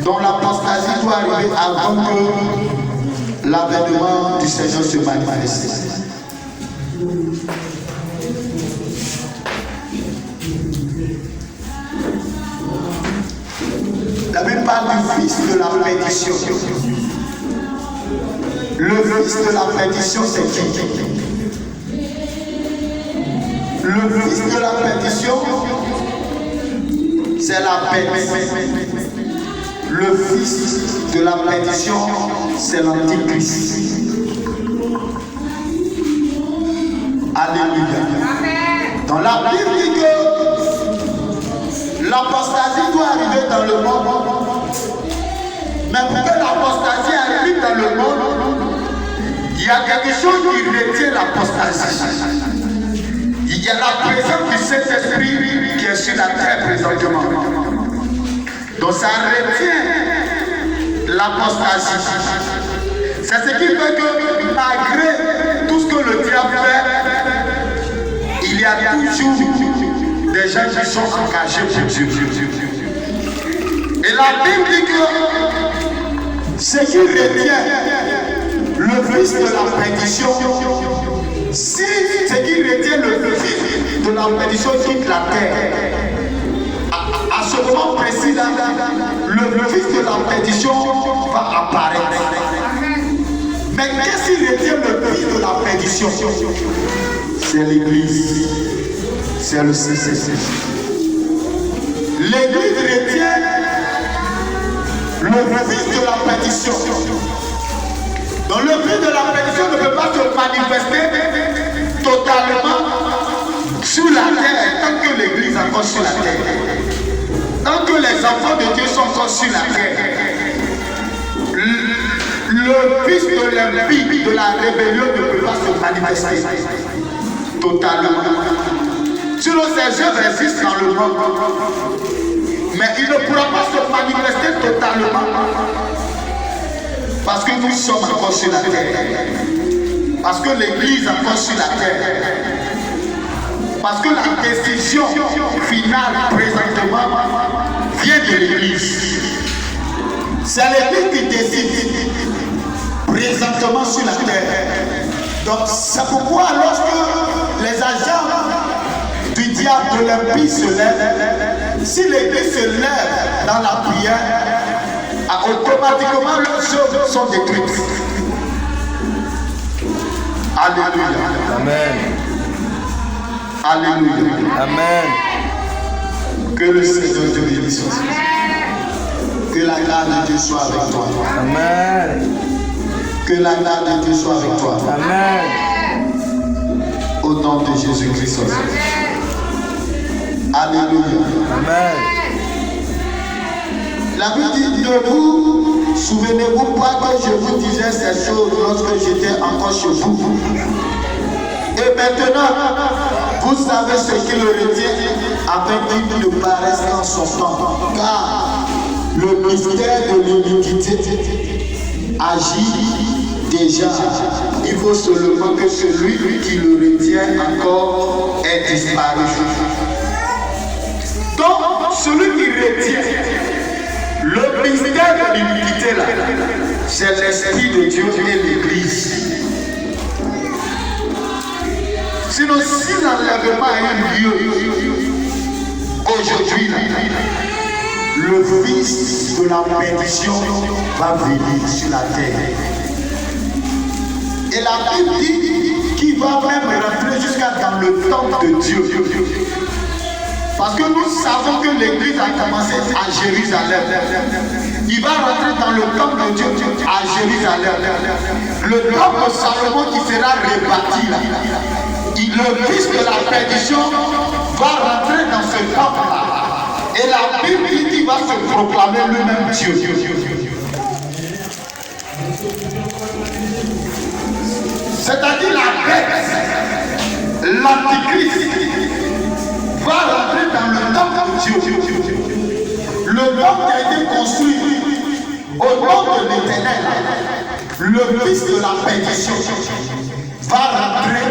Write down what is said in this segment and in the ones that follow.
dont l'apostasie doit arriver avant que l'avènement du Seigneur se manifeste. La Bible parle du fils de la perdition. Le fils de la perdition, c'est qui? Le fils de la perdition, c'est la bête. Le fils de la perdition, c'est l'antichrist. Alléluia. Dans la Bible dit que l'apostasie doit arriver dans le monde. Mais pour que l'apostasie arrive dans le monde, il y a quelque chose qui retient l'apostasie. Il y a la présence du Saint-Esprit qui est sur la terre présentement. Donc ça retient l'apostasie. C'est ce qui fait que malgré tout ce que le diable fait, il y a toujours des gens qui sont engagés pour Dieu. Et la Bible dit que ce qui retient le fils de la perdition, si ce qui retient le fils de la perdition quitte la terre, à ce moment précis, le fils de la perdition va apparaître. Mais qu'est-ce qui retient le fils de la perdition? C'est l'Église. C'est le CCC. L'Église retient le fils de la perdition. Donc le fils de la perdition ne peut pas se manifester totalement sur la terre tant que l'Église est encore sur la terre. Tant que les enfants de Dieu sont encore sur la terre. Le fils de l'impie, de la rébellion ne peut pas se manifester totalement. Sinon ces œuvres existent dans le monde. Mais il ne pourra pas se manifester totalement. Parce que nous sommes encore sur la terre. Parce que l'Église est encore sur la terre. Parce que la décision finale présentement vient de l'Église. C'est l'Église qui décide présentement sur la terre. Donc c'est pourquoi lorsque les agents du diable de l'impie se lèvent, si l'Église se lève dans la prière, automatiquement leurs œuvres sont détruites. Alléluia. Amen. Alléluia. Amen. Que le Seigneur te bénisse. Que la grâce de Dieu soit avec toi. Amen. Que la grâce de Dieu soit avec toi. Amen. Au nom de Jésus-Christ. Alléluia. Amen. La Bible dit, ne vous souvenez-vous pas que je vous disais ces choses lorsque j'étais encore chez vous. Et maintenant, vous savez ce qu'il retient afin qu'il ne paraisse qu'en son temps. Car le mystère de l'iniquité agit déjà. Il faut seulement que celui qui le retient encore ait disparu. Donc, celui qui retient le mystère de l'iniquité là, c'est l'Esprit de Dieu et l'Église. Sinon, si l'enlèvement a eu lieu aujourd'hui, le fils de la perdition va venir sur la terre. Et la Bible dit qu'il va même rentrer jusqu'à dans le temple de Dieu. Parce que nous savons que l'Église a commencé à Jérusalem. Il va rentrer dans le temple de Dieu à Jérusalem. Le temple de Salomon qui sera rebâti là. Le fils de la perdition va rentrer dans ce temple-là. Et la Bible dit qu'il va se proclamer lui-même Dieu. C'est-à-dire la bête, l'antichrist, va rentrer dans le temple de Dieu. Le temple qui a été construit au nom de l'Éternel, le fils de la perdition, va rentrer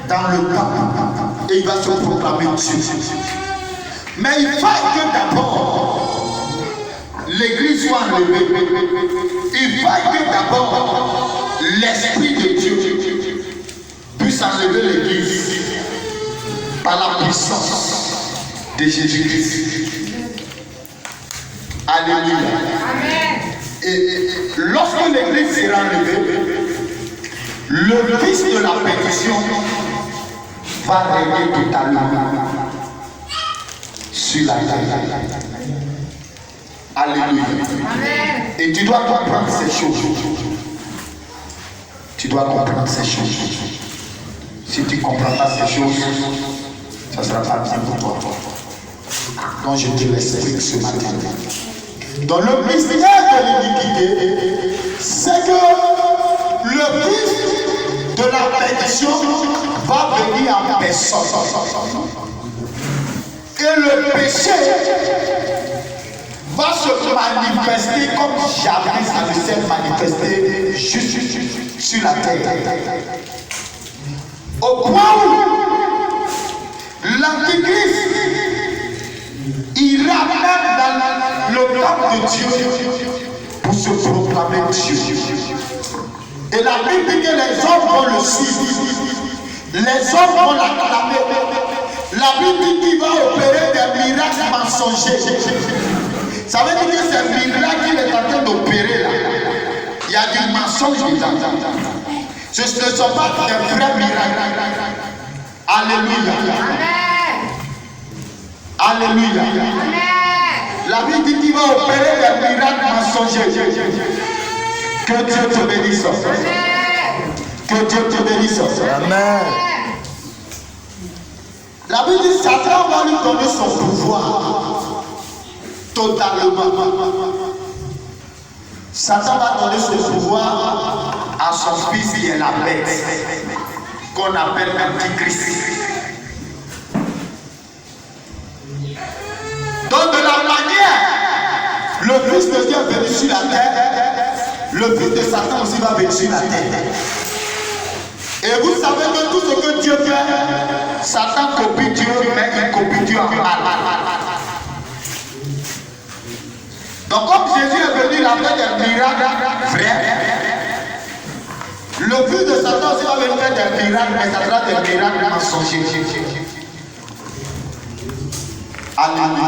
dans le temple et il va se proclamer Dieu. Mais il faut que d'abord l'église soit enlevée, il va que d'abord l'Esprit de Dieu puisse enlever l'église par la puissance de Jésus-Christ. Alléluia. Et lorsque l'église sera enlevée, le fils de la perdition va régner totalement sur la terre. Alléluia. Et tu dois comprendre ces choses. Tu dois comprendre ces choses. Si tu ne comprends pas ces choses, ça ne sera pas bien pour toi. Donc je te l'explique ce matin. Dans le mystère de l'iniquité, c'est que le fils de la perdition va venir en personne. Et le péché va se manifester comme jamais ça ne s'est manifesté juste sur la terre. Au point où l'Antichrist ira même dans le temple de Dieu pour se proclamer Dieu. Et la Bible dit que les hommes vont le suivre. Les hommes vont l'acclamer. La Bible dit qu'il va opérer des miracles mensongers. Ça veut dire que ces miracles qu'il est en train d'opérer là, il y a du mensonge dedans. Ce ne sont pas des vrais miracles. Alléluia. Alléluia. La Bible dit qu'il va opérer des miracles mensongers. Que Dieu te bénisse. Que Dieu te bénisse. Amen. La Bible dit que Satan va lui donner son pouvoir. Totalement. Satan va donner son pouvoir à son fils qui est la bête, qu'on appelle l'Antichrist. Donc de la manière, le fils de Dieu est venu sur la terre, le fils de Satan aussi va venir sur la terre. Et vous savez que tout ce que Dieu fait, Satan copie Dieu, mais il copie Dieu en mal. Donc comme Jésus est venu, il a fait des miracles vrais. Le fils de Satan aussi va venir faire des miracles, mais ça sera des miracles mensongers. Alléluia.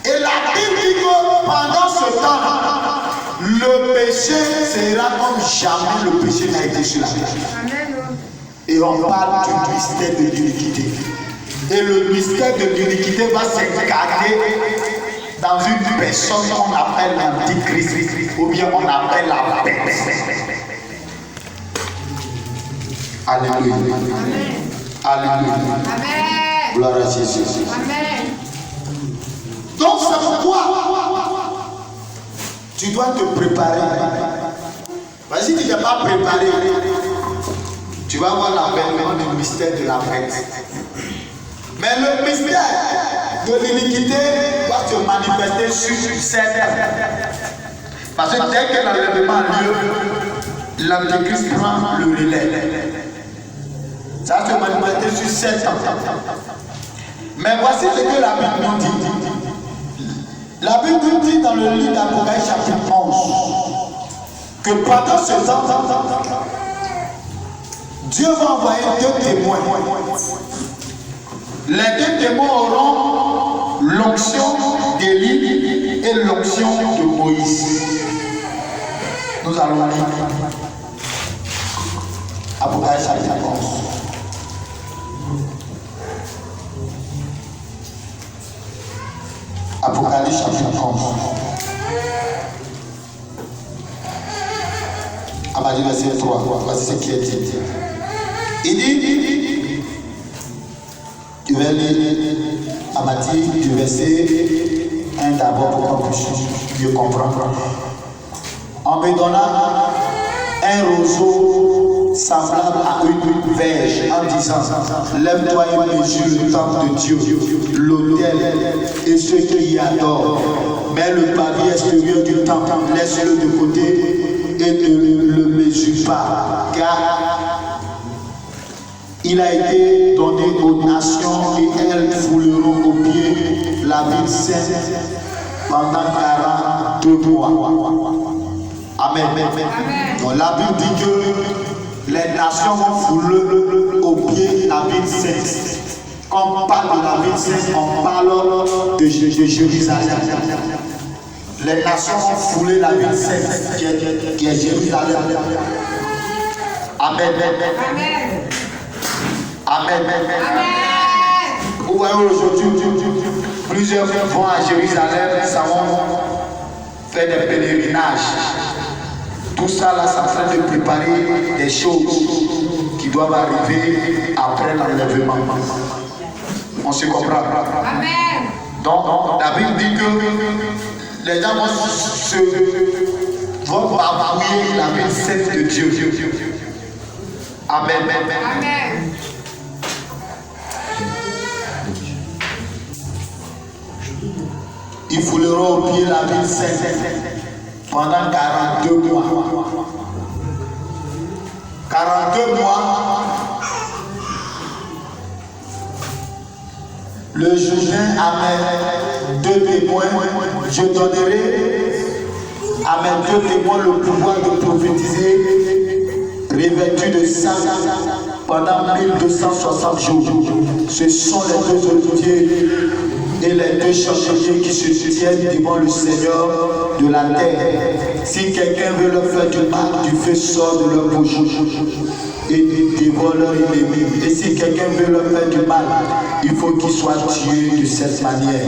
Et la Bible dit que pendant ce temps-là, le péché sera comme jamais le péché n'a été sur la terre. Et on parle du mystère de l'iniquité. Et le mystère de l'iniquité va s'incarner dans une personne qu'on appelle l'Antichrist, ou bien on appelle la bête. Alléluia. Alléluia. Gloire à Jésus. Donc c'est pourquoi tu dois te préparer. Vas-y, tu n'es pas préparé. Tu vas voir l'avènement du mystère de la fête. Mais le mystère de l'iniquité va se manifester sur cette terre. Parce que dès que l'enlèvement a lieu, l'Antichrist prend le relais. Ça va se manifester sur 7 ans. Mais voici ce que la Bible nous dit. La Bible nous dit dans le livre d'Apocalypse chapitre 11 que pendant ce temps, Dieu va envoyer 2 témoins. Les 2 témoins auront l'onction d'Élie et l'onction de Moïse. Nous allons lire Apocalypse chapitre 11. Apocalypse chapitre 11. À partir du verset 3, voici ce qui est dit. Il dit, tu vas lire à partir du verset 1 d'abord pour qu'on puisse mieux comprendre. En me donnant un roseau semblable à une verge en disant, lève-toi et mesure le temple de Dieu, l'autel et ceux qui y adorent. Mais le pavé extérieur du temple, laisse-le de côté et ne le mesure pas, car il a été donné aux nations et elles fouleront aux pieds la ville sainte pendant 42 mois. Amen. Donc la Bible dit que les nations vont fouler au pied de la ville sainte. Quand on parle de la ville sainte, on parle de Jérusalem. Les nations vont fouler la ville sainte qui est Jérusalem. Amen. Vous voyez aujourd'hui, plusieurs vont à Jérusalem, ça va faire des pèlerinages. Tout ça là, c'est en train de préparer des choses qui doivent arriver après l'enlèvement. On se comprend. Amen. Donc, la Bible dit que les gens vont barbouiller la ville sainte de Dieu. Amen. Amen. Ils fouleront au pied la ville sainte pendant 42 mois. 42 mois. Le Jourdain a mes 2 témoins. Je donnerai à mes 2 témoins le pouvoir de prophétiser, revêtus de sang pendant 1260 jours. Ce sont les 2 oliviers et les 2 chanceliers qui se tiennent devant le Seigneur de la terre. Si quelqu'un veut leur faire du mal, du feu sort de leur bouche et dévore leur ennemi. Et si quelqu'un veut leur faire du mal, il faut qu'il soit tué de cette manière.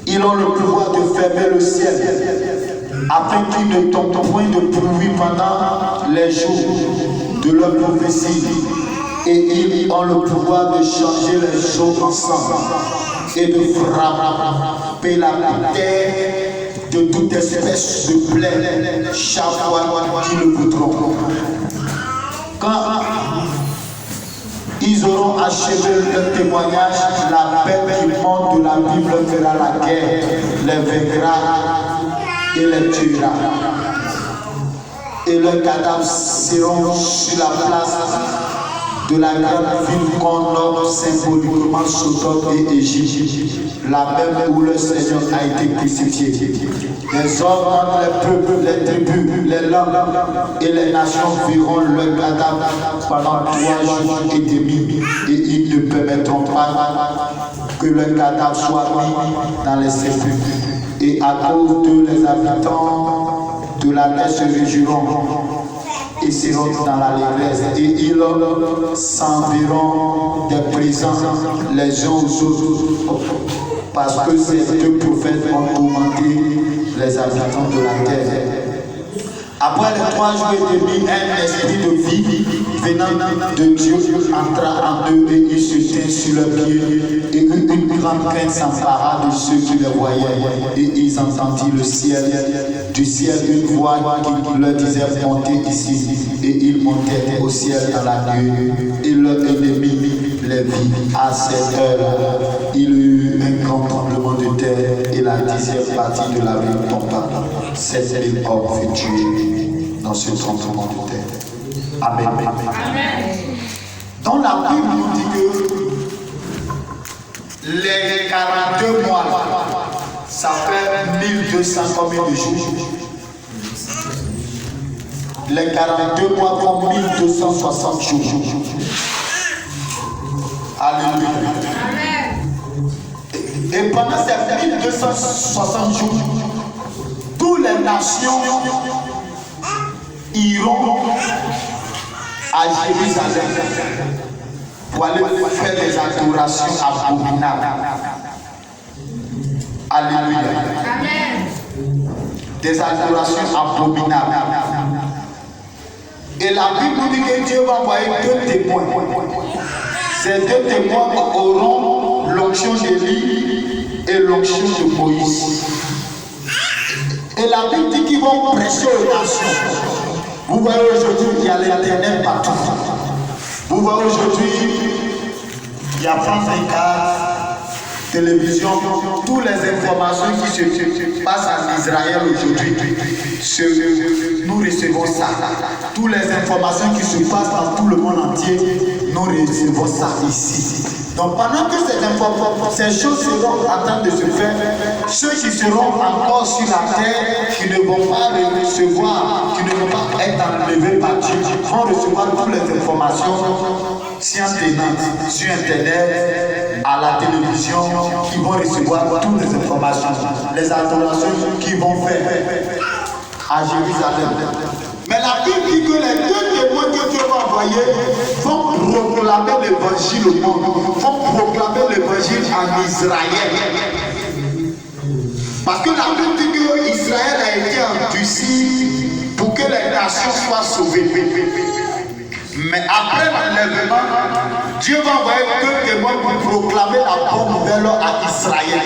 Ils ont le pouvoir de fermer le ciel afin qu'il ne tombe point de pluie pendant les jours de leur prophétie. Et ils ont le pouvoir de changer les eaux ensemble et de frapper la terre de toute espèce de plaie chaque fois qu'ils le voudront. Quand ils auront achevé leur témoignage, la bête qui monte de la Bible fera la guerre, les vaincra et les tuera. Et leurs cadavres seront sur la place de la grande ville qu'on nomme symboliquement Sodome et Égypte, la même où le Seigneur a été crucifié. Les hommes, les peuples, les tribus, les langues et les nations verront le cadavre pendant 3 jours et demi, et ils ne permettront pas que le cadavre soit mis dans les sépulcres. Et à cause de les habitants de la terre se réjouiront et seront dans l'allégresse, et ils s'enverront des présents les uns aux autres, parce que ces 2 prophètes ont tourmenté les habitants de la terre. Après les 3 jours et demi, un esprit de vie venant de Dieu entra en eux et ils se tinrent sur leurs pieds, et une grande crainte s'empara de ceux qui les voyaient, et ils entendirent du ciel une voix qui leur disait montez ici, et ils montèrent au ciel dans la nuit, et leur ennemi les vit. À cette heure, il y eut un grand tremblement de terre, et la 10e partie de la ville tomba. 7000 hommes furent tués dans ce tremblement de terre. Amen. Dans la Bible, nous dit que les 42 mois, ça fait 1200 combien de jours? Les 42 mois font 1260 jours. Alléluia. Et pendant ces 1260 jours, toutes les nations iront à Jérusalem pour aller faire des adorations abominables. Alléluia. Des adorations abominables. Et la Bible nous dit que Dieu va envoyer 2 témoins. Ces 2 témoins auront l'onction d'Élie et l'onction de Moïse. Et la Bible dit qu'ils vont prêcher aux nations. Vous voyez aujourd'hui, il y a l'Internet partout. Vous voyez aujourd'hui, il y a France 24, télévision, toutes les informations qui se passent en Israël aujourd'hui. Nous recevons ça. Toutes les informations qui se passent dans tout le monde entier, nous recevons ça ici. Donc pendant que ces choses seront en train de se faire, ceux qui seront encore sur la terre, qui ne vont pas recevoir, qui ne vont pas être enlevés par Dieu, vont recevoir toutes les informations scientifiques sur Internet, à la télévision, qui vont recevoir toutes les informations, les adorations qu'ils vont faire à Jérusalem. Mais la Bible dit que les deux témoins que Dieu va envoyer vont proclamer l'évangile au monde, vont proclamer l'évangile en Israël. Parce que la Bible dit que Israël a été endurci pour que les nations soient sauvées. Mais après l'enlèvement, Dieu va envoyer deux témoins pour proclamer la bonne nouvelle à Israël.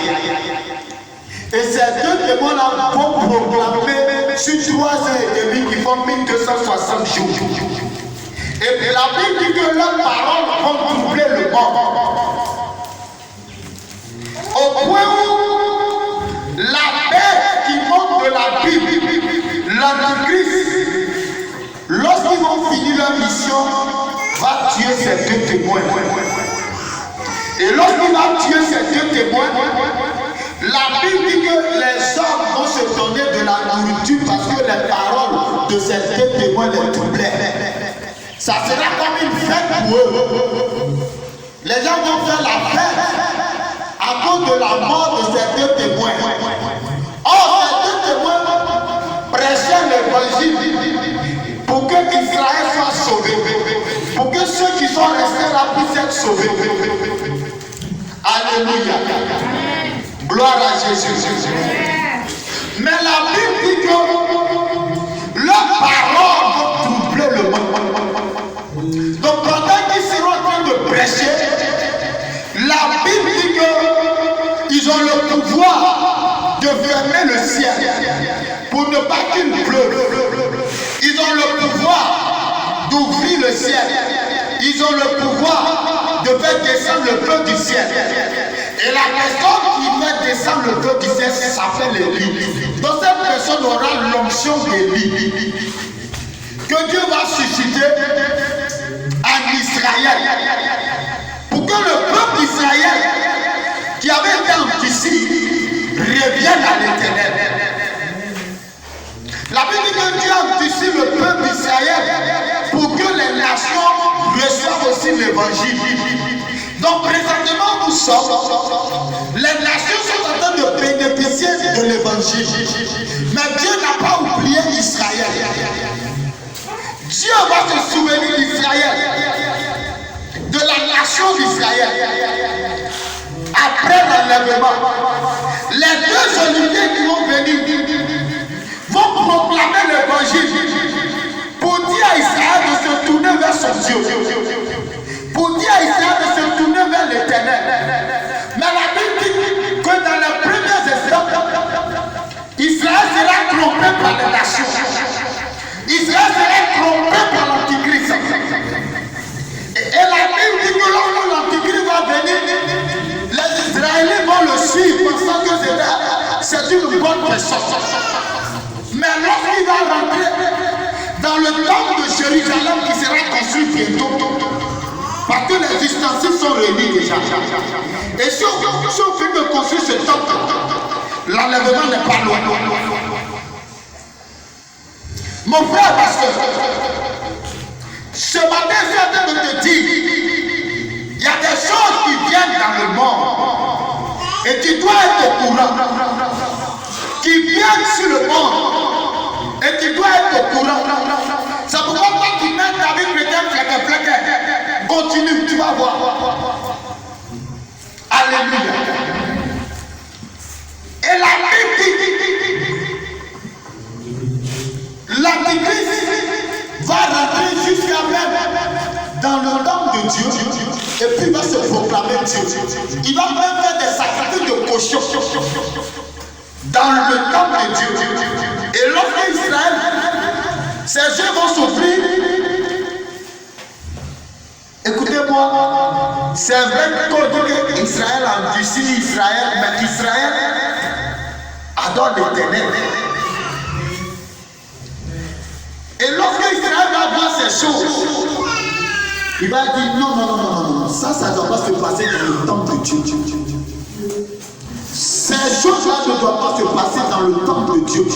Et ces deux témoins-là vont proclamer sur 3 ans et demi qui font 1260 jours. Et puis la Bible dit que leurs paroles vont troubler le monde. Au point où la bête qui monte de la Bible, l'Antichrist, lorsqu'ils vont finir leur mission, va tuer ces deux témoins. Et lorsqu'il va tuer ces deux témoins, la Bible dit que les hommes vont se donner de la nourriture parce que les paroles de ces deux témoins les troublaient. Ça sera comme une fête pour eux. Les gens vont faire la fête à cause de la mort de ces deux témoins. Or, ces deux témoins prêchaient l'évangile pour que Israël soit sauvé, pour que ceux qui sont restés là puissent être sauvés. Alléluia. Gloire à Jésus. Mais la Bible dit que leurs paroles vont troubler le monde. Donc pendant qu'ils seront en train de prêcher, la Bible dit qu'ils ont le pouvoir de fermer le ciel pour ne pas qu'il pleuve. Ils ont le pouvoir d'ouvrir le ciel. Ils ont le pouvoir de faire descendre le feu du ciel. Et la personne qui fait descendre le feu du ciel s'appelle Élie. Donc cette personne aura l'onction d'Élie que Dieu va susciter en Israël. Pour que le peuple d'Israël qui avait été endurci revienne à l'Éternel. La Bible dit que Dieu a endurci le peuple d'Israël pour que les nations reçoivent aussi l'évangile. Donc présentement nous sommes, les nations sont en train de bénéficier de l'évangile. Mais Dieu n'a pas oublié Israël. Dieu va se souvenir d'Israël, de la nation d'Israël. Après l'enlèvement, les deux oliviers qui vont venir vont proclamer l'évangile pour dire à Israël de se tourner vers son Dieu. Pour dire à Israël de se tourner vers l'Éternel. Mais la Bible dit que dans les premières étapes, Israël sera trompé par les nations. Israël sera trompé par l'Antichrist. Et la Bible dit que lorsque l'Antichrist va venir, les Israéliens vont le suivre pensant que c'est une bonne personne. Mais lorsqu'il va rentrer dans le temple de Jérusalem qui sera construit bientôt, parce que les ustensiles sont réunis déjà. Et si on fait de construire ce temple, l'enlèvement n'est pas loin. Mon frère pasteur, ce matin, je suis en train de te dire, il y a des choses qui viennent dans le monde et tu dois être au courant. Qui viennent sur le monde et tu dois être au courant. C'est pourquoi toi qui mets ta vie chrétienne, continue, tu vas voir. Alléluia. Et la Bible dit, l'Antichrist va rentrer jusqu'à même dans le temple de Dieu et puis il va se proclamer Dieu. Il va même faire des sacrifices de cochons dans le temple de Dieu. Et lorsque Israël, ses yeux vont s'ouvrir. Écoutez-moi, c'est vrai que Israël a endurci Israël, mais Israël adore l'Éternel. Et lorsque Israël va voir ces choses, Il va dire non, ça ne doit pas se passer dans le temple de Dieu. Ces choses-là ne doivent pas se passer dans le temple de Dieu.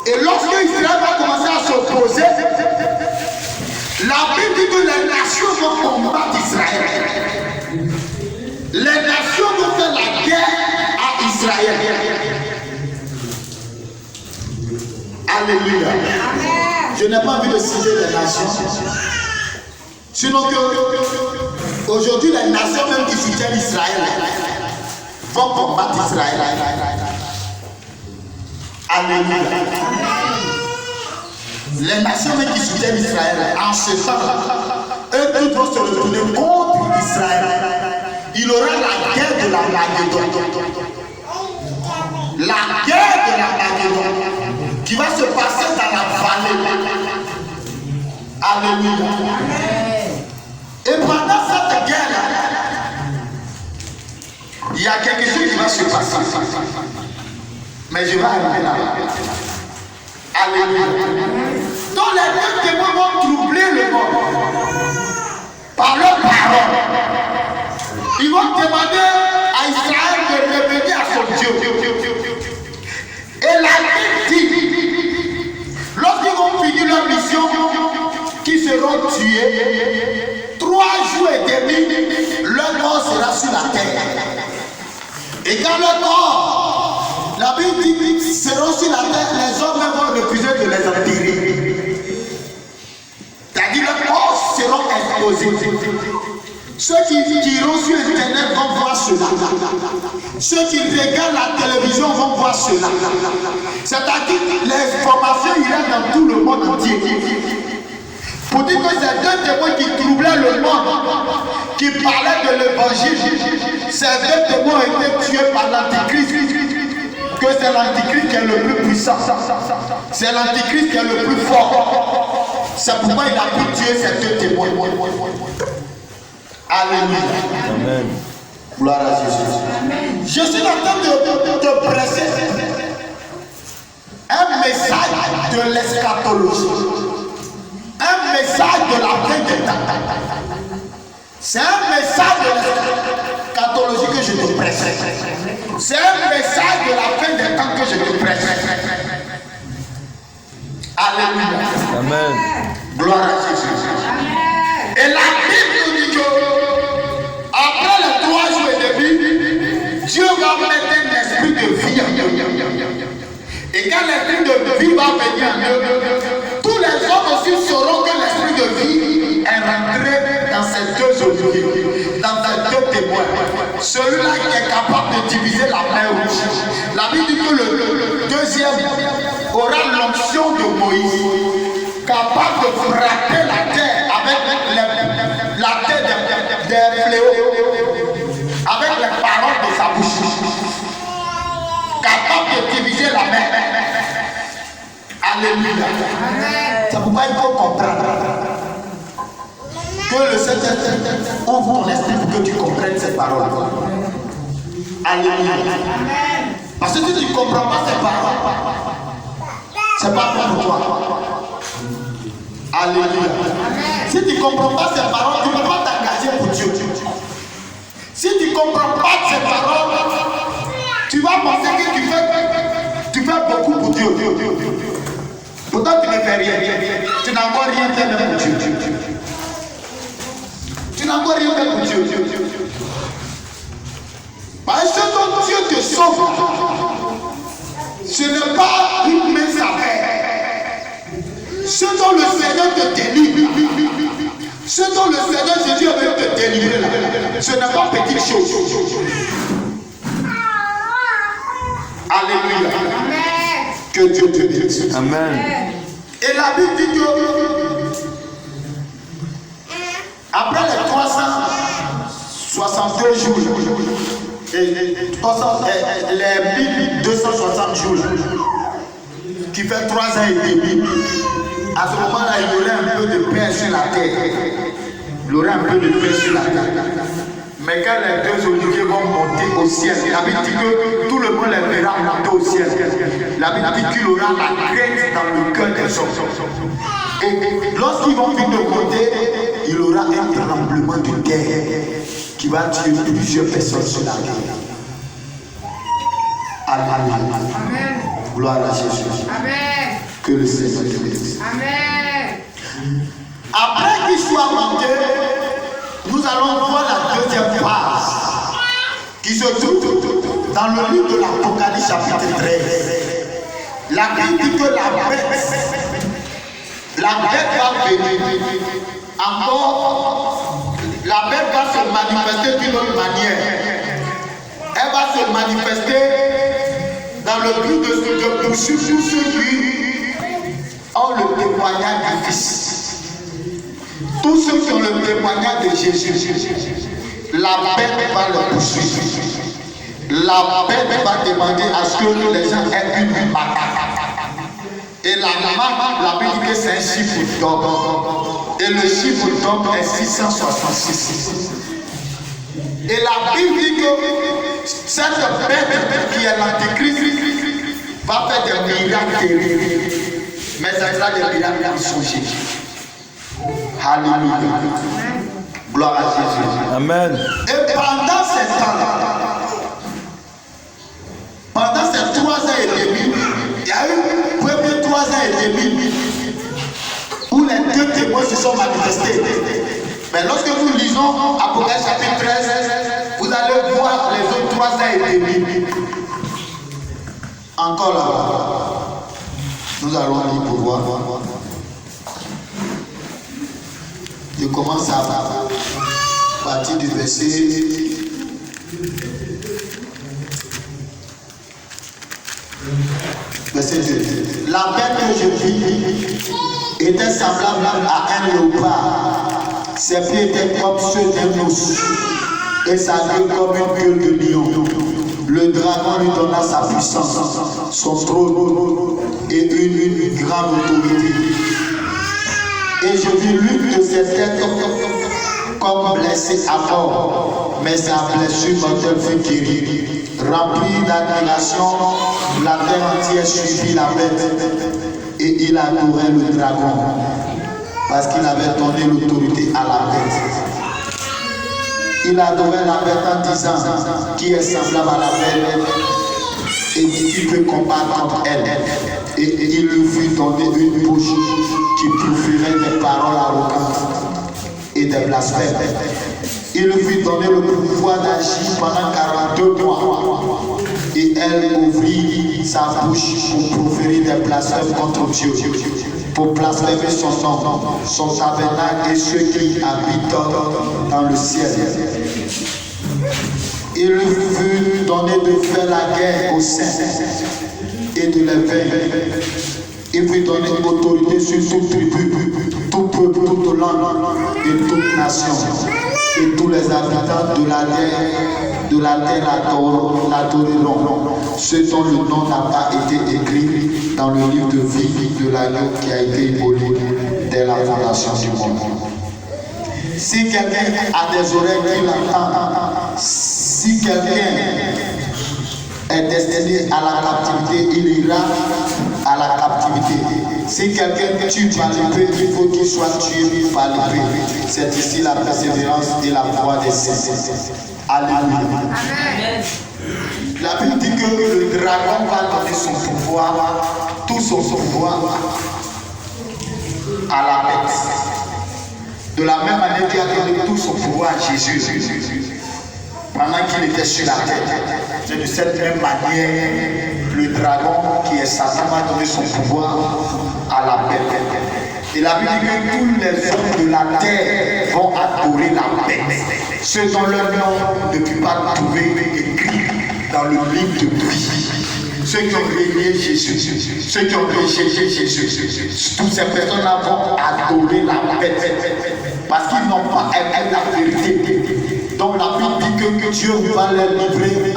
Et lorsque Israël va commencer à s'opposer, la Bible dit que les nations vont combattre Israël. Les nations vont faire la guerre à Israël. Alléluia. Je n'ai pas envie de citer les nations. Sinon que aujourd'hui les nations même qui soutiennent Israël vont combattre Israël. Alléluia. Les nations même qui soutiennent Israël en ce temps, eux vont se retourner contre Israël. Il aura la guerre de la Magédon. La guerre de la Magédon qui va se passer dans la vallée. Alléluia. Et pendant cette guerre-là, il y a quelque chose qui va se passer. Mais je vais arriver là. Alléluia. Donc les deux témoins vont troubler le monde par leurs paroles. Ils vont demander à Israël de revenir à son Dieu. Et la Bible dit, lorsqu'ils vont finir leur mission, qu'ils seront tués, 3 jours et demi, leur corps sera sur la terre. Et quand leur corps, la Bible dit, seront sur la terre, les hommes vont refuser de les enterrer. C'est-à-dire leurs corps seront exposés. Ceux qui iront sur Internet vont voir cela. Ceux qui regardent la télévision vont voir cela. C'est-à-dire l'information ira dans tout le monde entier. Pour dire que ces deux témoins qui troublaient le monde, qui parlaient de l'évangile, ces deux témoins ont été tués par l'Antichrist. Que c'est l'Antichrist qui est le plus puissant. C'est l'Antichrist qui est le plus fort. C'est pourquoi il a pu tuer ces deux témoins. Alléluia. Amen. Gloire à Jésus. Je suis en train de presser un message de l'eschatologie. Un message de la fin des temps. C'est un message de l'eschatologie que je te presse. C'est un message de la fin des temps que je te presse. Alléluia. Amen. Gloire à Jésus. Et la Bible dit que après les 3 jours et demi, Dieu va mettre un esprit de vie. Et quand l'esprit de vie va venir en eux, tous les hommes aussi sauront que l'esprit de vie est rentré dans ces deux oliviers, dans ces deux témoins. Celui-là qui est capable de diviser la mer rouge. La Bible dit que le deuxième aura l'onction de Moïse, capable de frapper la terre avec la terre des fléaux, avec les paroles de sa bouche, capable de diviser la mer. Alléluia. C'est pourquoi il faut comprendre que le Seigneur ouvre ton esprit pour que tu comprennes ces paroles. Alléluia. Parce que si tu ne comprends pas ces paroles, c'est pas bon pour toi. Alléluia. Si tu ne comprends pas ces paroles, tu ne peux pas t'engager pour Dieu. Si tu ne comprends pas ces paroles, tu vas penser que tu fais beaucoup pour Dieu. Pourtant, tu ne fais rien. Tu n'as encore rien fait pour Dieu. Tu n'as encore rien fait pour Dieu. Parce que quand Dieu te sauve, ce n'est pas une mince affaire. Ce dont le Seigneur te délivre, ce dont le Seigneur Jésus veut te délivrer, ce n'est pas petite chose. Alléluia. Que Dieu te bénisse. Amen. Et la Bible dit que après les 362 jours et les 1260 jours qui fait 3 ans et demi, à ce moment-là il y aurait un peu de paix sur la terre. Il y aurait un peu de paix sur la terre. Mais quand les 2 oliviers vont monter au ciel, la Bible dit que tout le monde les verra monter au ciel. La Bible dit qu'il aura la crainte dans le cœur des hommes. Et lorsqu'ils vont venir de côté, il y aura un tremblement de terre qui va tuer plusieurs personnes sur la terre. Alléluia. Amen. Gloire à Jésus. Amen. Que le Seigneur te bénisse. Amen. Après qu'il soit monté, nous allons voir la deuxième phase qui se trouve dans le livre de l'Apocalypse chapitre 13. La Bible dit que la bête va venir. Encore, la bête va se manifester d'une autre manière. Elle va se manifester dans le but de poursuivre tous ceux qui ont le témoignage du Fils. Tous ceux qui ont le témoignage de Jésus, la bête va le poursuivre. La bête va demander à ce que les gens aient une marque. Et la marque, la Bible dit que c'est un chiffre d'or. Et le chiffre d'or est 666. Et la Bible dit que cette bête qui est l'antéchrist va faire des miracles terribles. Mais ça sera des miracles mensongers. Alléluia. Gloire à Jésus. Amen. Et pendant ces temps-là, pendant ces 3 ans et demi, il y a eu premier 3 ans et demi où les 2 témoins se sont manifestés. Mais lorsque nous lisons Apocalypse chapitre 13, vous allez voir les autres 3 ans et demi. Encore là-bas, nous allons lire pour voir. Je commence à partir du verset. Verset 2. La bête que je vis était semblable à un léopard. Ses pieds étaient comme ceux d'un ours et sa queue comme une queue de lion. Le dragon lui donna sa puissance, son trône et une grande autorité. Et je vis l'une de ses têtes comme blessée à mort, mais sa blessure mortelle fut guérie. Remplie d'admiration, la terre entière suivit la bête et il adorait le dragon parce qu'il avait donné l'autorité à la bête. Il adorait la bête en disant qui est semblable à la bête et dit qu'il peut combattre contre elle. Et il lui fut donné une bouche qui proférait des paroles arrogantes et des blasphèmes. Il lui fut donné le pouvoir d'agir pendant 42 mois. Et elle ouvrit sa bouche pour proférer des blasphèmes contre Dieu, pour blasphémer son nom, son tabernacle et ceux qui habitent dans le ciel. Il lui fut donné de faire la guerre aux saints et de les vaincre. Il fut donné autorité sur toute tribu, tout peuple, toute langue et toute nation. Et tous les habitants de la terre l'adoreront. Ce dont le nom n'a pas été écrit dans le livre de vie de l'agneau qui a été immolé dès la fondation du monde. Si quelqu'un a des oreilles qui l'entend, si quelqu'un est destiné à la captivité, il ira à la captivité. Si quelqu'un tue par l'épée, il faut qu'il soit tué par l'épée. C'est ici la persévérance et la foi des saints. Alléluia. Amen. La Bible dit que le dragon va donner son pouvoir, tout son pouvoir à la bête. De la même manière qu'il a donné tout son pouvoir à Jésus pendant qu'il était sur la terre. C'est de cette même manière le dragon qui est Satan va donner son pouvoir à la bête. Et la Bible dit que tous les hommes de la terre vont adorer la bête. Ceux dont leur nom ne peut pas trouver écrit dans le livre de vie. Ceux qui ont régné Jésus, ceux qui ont rejeté Jésus, toutes ces personnes-là vont adorer la bête parce qu'ils n'ont pas aimé la vérité. Donc la Bible dit que Dieu va les livrer à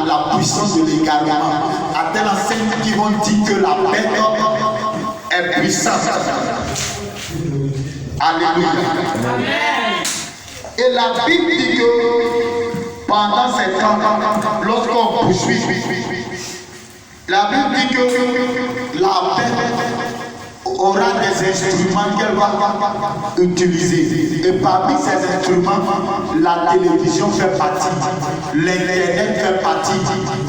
la puissance de l'égarement, à telle enseigne qu'ils vont dire que la bête est puissante. Alléluia. Amen. Et la Bible dit que pendant ces temps, lorsqu'on poursuit, la Bible dit que la bête aura des instruments qu'elle va utiliser. Et parmi ces instruments, la télévision fait partie, l'internet fait partie.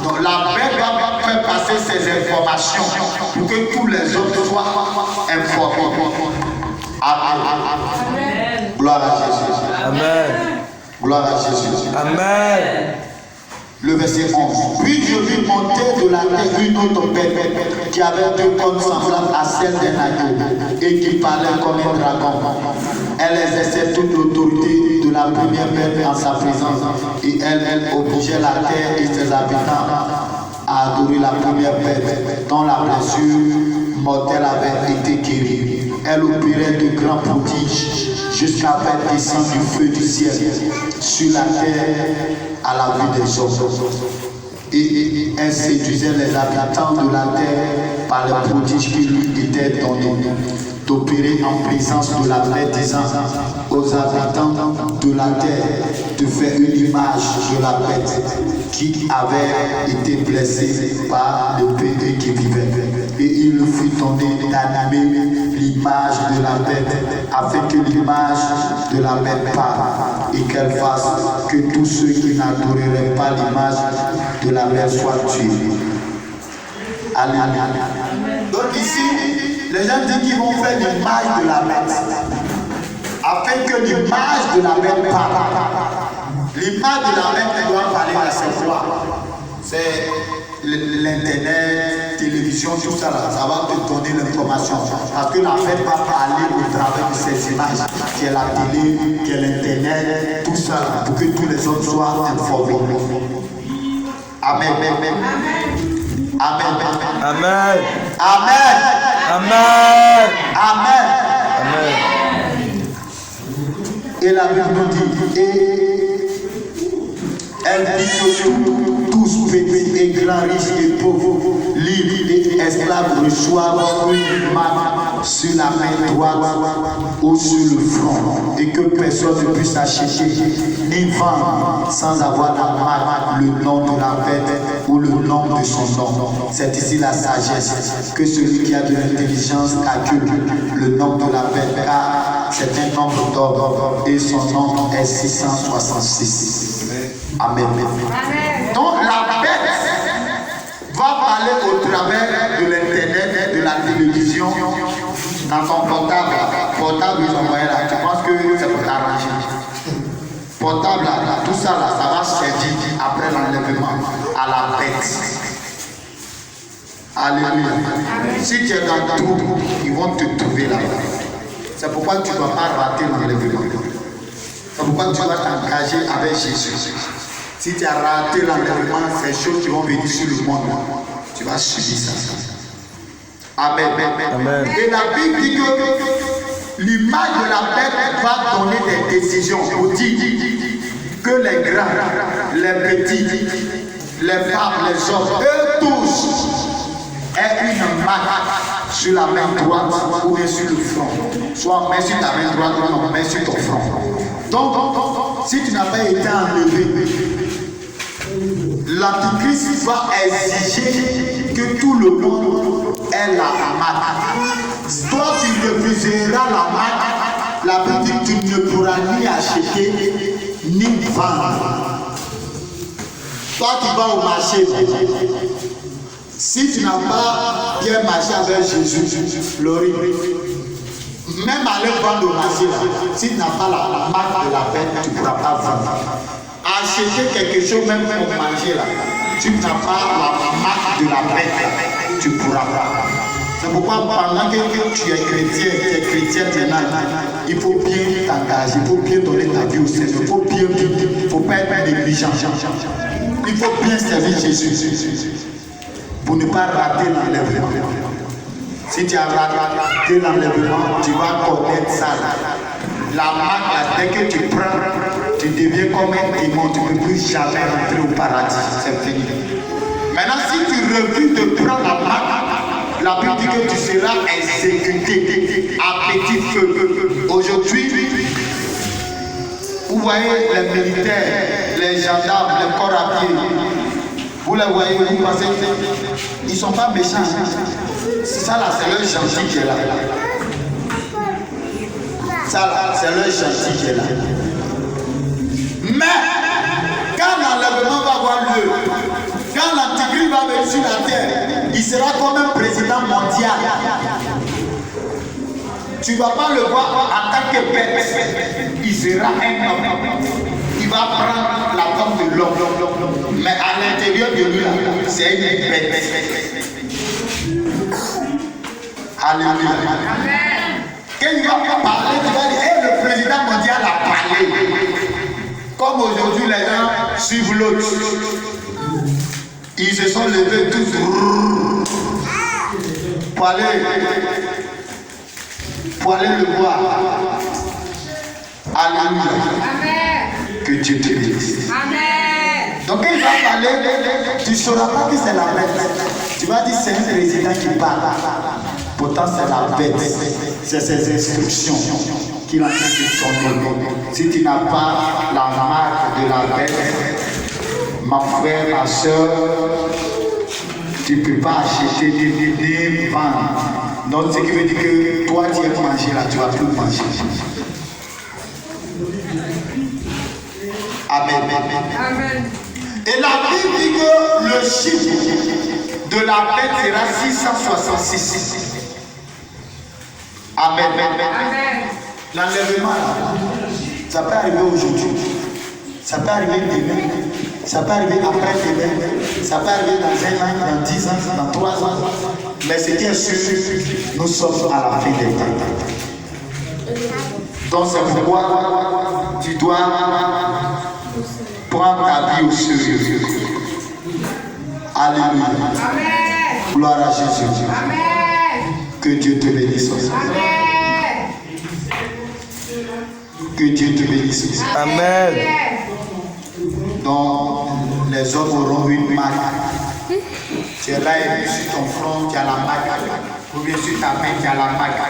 Donc la bête va faire passer ces informations pour que tous les autres soient informés. Amen. Gloire à Jésus. Amen. Gloire à Jésus. Amen. Le verset 11. Puis je vis monter de la terre une autre bête qui avait deux cornes semblables à celle d'un agneau et qui parlait comme un dragon. Elle exerçait toute l'autorité de la première bête en sa présence et elle obligeait la terre et ses habitants à adorer la première bête dont la blessure mortelle avait été guérie. Elle opérait de grands prodiges jusqu'à faire descendre du feu du ciel sur la terre à la vue des hommes. Et elle séduisait les habitants de la terre par les prodiges qui lui étaient donnés, d'opérer en présence de la bête, disant aux habitants de la terre de faire une image de la bête qui avait été blessée par l'épée et qui vivait. Et il lui fit donner d'animer l'image de la bête, afin que l'image de la bête parle et qu'elle fasse que tous ceux qui n'adoreraient pas l'image de la bête soient tués. Alléluia. Donc ici, les gens disent qu'ils vont faire l'image de la bête, afin que l'image de la bête parle. L'image de la bête doit parler à ses voix. C'est l'internet, télévision, tout ça là, ça va te donner l'information. Parce que la bête va parler au travers de ces images, qui est la télé, qui est l'internet, tout ça là, pour que tous les autres soient informés. Amen. Amen. Amen. Amen. Amen. Amen. Amen. Amen. Et la Bible nous dit, elle dit que tous petits et grands, riches et pauvres, libres et esclaves reçoivent une main sur la main droite ou sur le front, et que personne ne puisse acheter ni vendre sans avoir la marque, le nom de la bête ou le nom de son nom. C'est ici la sagesse, que celui qui a de l'intelligence calcule le nom de la bête, car c'est un nombre d'or et son nom est 666. Amen. Amen. Donc la bête va parler au travers de l'internet, de la télévision, dans son portable. Portable, ils ont envoyé là. Tu penses que c'est pour t'arranger. Portable, là, tout ça là, ça va servir après l'enlèvement à la bête. Alléluia. Si tu es dans tout, ils vont te trouver là. C'est pourquoi tu ne dois pas rater l'enlèvement. C'est pourquoi tu dois t'engager avec Jésus. Si tu as raté l'enlèvement, ces choses qui vont venir sur le monde, tu vas subir ça. Amen. Amen. Et la Bible dit que l'image de la bête va donner des décisions pour dire que les grands, les petits, les femmes, les hommes, eux tous, aient une marque sur la main droite ou bien sur le front. Soit main sur ta main droite ou non, main sur ton front. Donc, si tu n'as pas été enlevé, l'Antichrist va exiger que tout le monde ait la marque. Toi, tu refuseras la marque, la Bible dit que tu ne pourras ni acheter ni vendre. Toi qui vas au marché, si tu n'as pas bien marché avec Jésus, Laurie, même aller vendre au marché, si tu n'as pas la marque de la bête, tu ne pourras pas vendre. Acheter quelque chose même pour manger là, tu n'as pas la marque de la bête, tu ne pourras pas. C'est pourquoi pendant que tu es chrétien, il faut bien t'engager, il faut bien donner ta vie au Seigneur, il faut bien vivre, il ne faut pas être négligent. Il faut bien servir Jésus pour ne pas rater l'enlèvement. Si tu as raté l'enlèvement, tu vas connaître ça. La marque, dès que tu prends, tu deviens comme un démon, tu ne peux plus jamais rentrer au paradis. C'est fini. Maintenant, si tu refuses de prendre la marque, la Bible dit que tu seras exécuté à petit feu. Aujourd'hui, vous voyez les militaires, les gendarmes, les corps à pied. Vous les voyez, vous passez, ils ne sont pas méchants. Ça là, c'est le gentil qui est là. Ça là, c'est le gentil qui est là. Mais, quand l'enlèvement va avoir lieu, quand l'antichrist va venir sur la terre, il sera comme un président mondial. Tu ne vas pas le voir en tant que bête. Il sera un homme. Il va prendre la forme de l'homme. Mais à l'intérieur de lui, c'est une bête. Alléluia. Quand il va parler, tu vas dire, hey, le président mondial a parlé. Comme aujourd'hui, les gens suivent l'autre. Ils se sont levés tous pour aller le voir. Alléluia. Que Dieu te bénisse. Amen. Donc quand il va parler, tu ne sauras pas que c'est la bête. Tu vas dire c'est un président qui parle. Pourtant c'est la bête. C'est ses instructions qu'il a dit de son nom. Si tu n'as pas la marque de la bête, ma frère, ma soeur, tu ne peux pas acheter des vendre. Donc ce qui veut dire que toi tu aimes manger là, tu vas tout manger. Amen. Amen. Et la Bible dit que le chiffre de la bête sera 666. Amen. Amen. L'enlèvement là, ça peut arriver aujourd'hui. Ça peut arriver demain. Ça peut arriver après demain. Ça peut arriver dans 1 an, dans 10 ans, dans 3 ans. Mais ce qui est sûr, nous sommes à la fin des temps. Donc c'est pourquoi tu dois prendre ta vie au sérieux. Alléluia. Amen. Gloire à Jésus. Amen. Que Dieu te bénisse. Amen. Que Dieu te bénisse. Amen. Donc les hommes auront une marque. Tu es là et sur ton front, tu as la marque. Ou bien sur ta main, tu as la marque.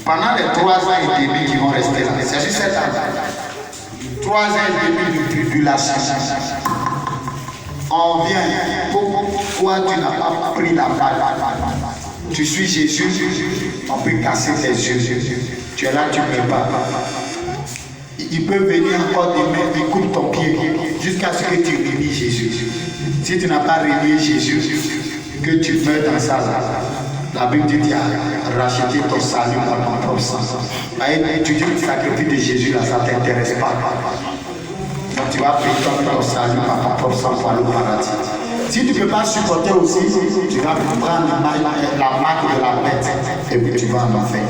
Pendant les 3 ans et demi qui vont rester là, c'est juste 7 ans. 3 ans et demi de tribulation. On vient. Pourquoi tu n'as pas pris la balle? Tu suis Jésus, on peut casser tes yeux. Tu es là, tu ne peux pas. Il peut venir encore demain, il coupe ton pied jusqu'à ce que tu réunis Jésus. Si tu n'as pas réuni Jésus, que tu meurs dans ça, la Bible dit que tu as racheté ton salut par ton propre sang. Tu dis que le sacrifice de Jésus là, ça ne t'intéresse pas. Donc tu vas payer ton salut par ton propre sang pour aller au paradis. Si tu ne peux pas supporter aussi, tu vas prendre la marque de la bête et puis tu vas en enfer.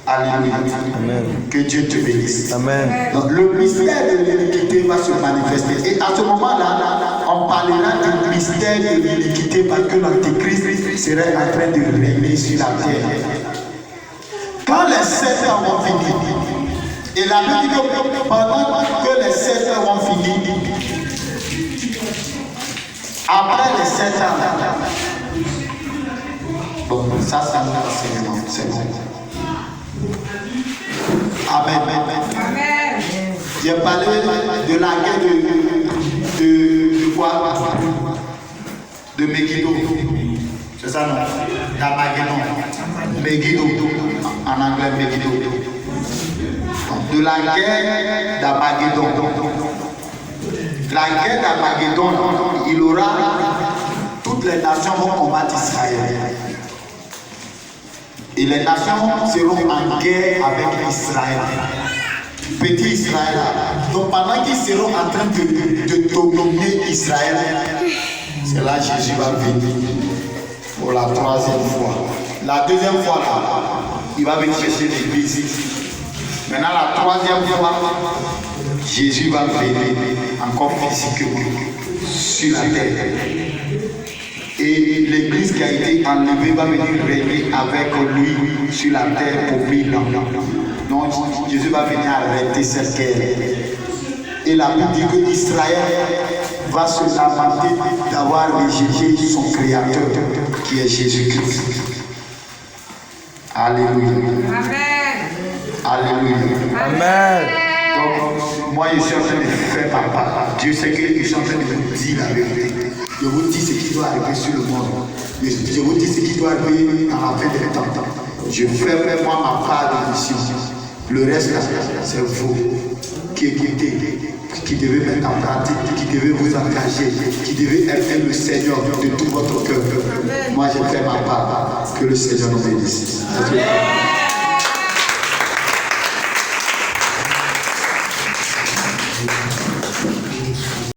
Alléluia. Amen. Que Dieu te bénisse. Amen. Donc, le mystère de l'iniquité va se manifester. Et à ce moment-là, on parlera du mystère de l'iniquité parce que l'Antéchrist serait en train de régner sur la terre. Quand les 7 heures vont finir, et la Bible dit que pendant que les 7 heures vont finir, après les 7 ans, bon, ça c'est un enseignement, c'est bon. Amen. Amen. J'ai parlé de la guerre de quoi? De Megiddo. C'est ça non? D'Armageddon. Megiddo. En anglais Megiddo. De la guerre d'Armageddon. La guerre d'Armageddon, il aura toutes les nations vont combattre Israël. Et les nations seront en guerre avec Israël. Petit Israël. Donc pendant qu'ils seront en train de dominer Israël, c'est là que Jésus va venir pour la 3e fois. La 2e fois, là, il va venir chercher l'église. Maintenant, la 3e fois, Jésus va venir encore physiquement sur la terre. Et l'église qui a été enlevée va venir régner avec lui sur la terre pour 1000 ans. Donc Jésus va venir arrêter cette guerre. Et la Bible dit que Israël va se lamenter d'avoir rejeté son Créateur qui est Jésus-Christ. Alléluia. Amen. Alléluia. Amen. Donc moi je suis en train de faire ma part. Dieu sait que je suis en train de vous dire la vérité. Je vous dis ce qui doit arriver sur le monde. Je vous dis ce qui doit arriver dans la fin des temps. Je fais moi ma part de mission. Le reste, c'est vous qui écoutez, qui devez mettre en pratique, qui devez vous engager, qui devez aimer le Seigneur de tout votre cœur. Moi, je fais ma part. Que le Seigneur nous bénisse. Amen.